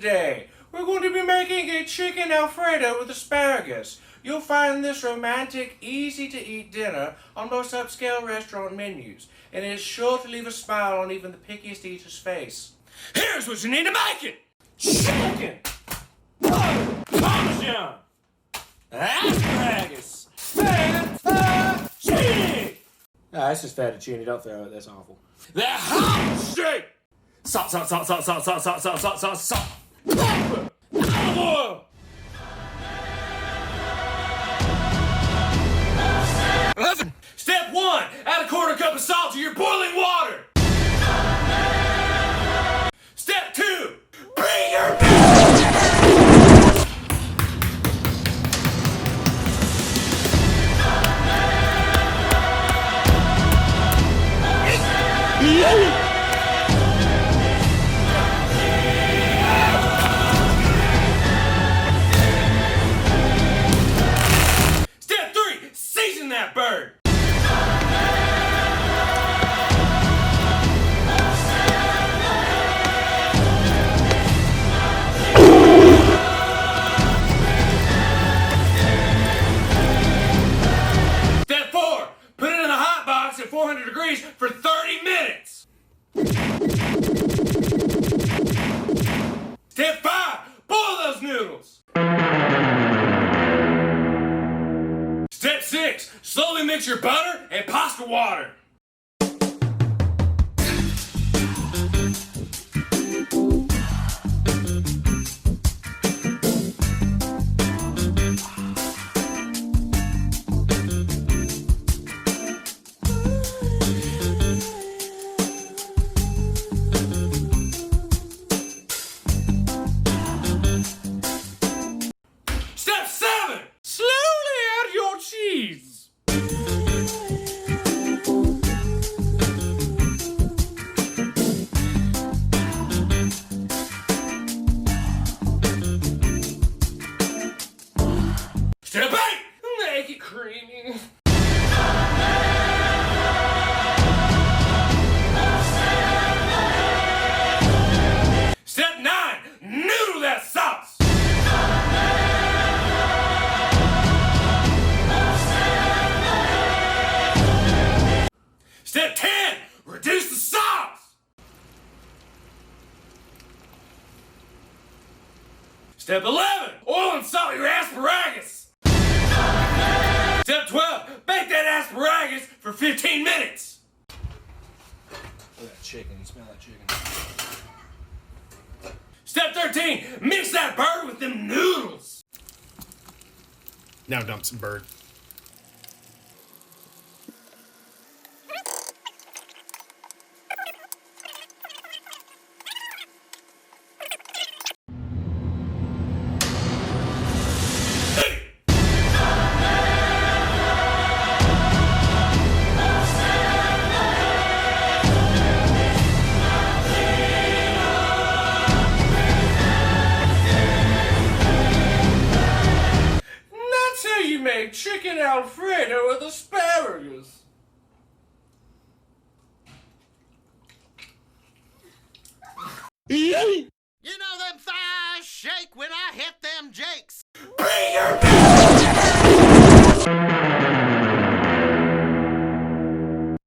today. We're going to be making a chicken Alfredo with asparagus. You'll find this romantic, easy-to-eat dinner on most upscale restaurant menus, and it is sure to leave a smile on even the pickiest eater's face. Here's what you need to make it! Chicken! Butter! Parmesan! Asparagus! Fettuccine! Nah, that's just fettuccine, don't throw it, that's awful. The hot shake! Salt, salt, salt, salt, salt, salt, salt, salt, salt, salt, salt. Pepper! Olive oil! 11. Step 1. Add a quarter cup of salt to your boiling water. Step 2. Bring your Step 3. Season that bird. Step 4. Put it in a hot box at 400 degrees for 30 minutes. Step 5. Boil those noodles. Step 6. Slowly mix your butter and pasta water. Step 7. Slowly add your cheese. Step 8. Make it creamy. Step 9. Noodle that sauce. Step 10. Reduce the sauce. Step 11. Oil and salt your asparagus. Step 12. Bake that asparagus for 15 minutes. Look at that chicken. You smell that chicken. Step 13. Mix that bird with them noodles. Now dump some bird. That's how you make chicken Alfredo with asparagus. You know them thighs shake when I hit them jakes. Bring your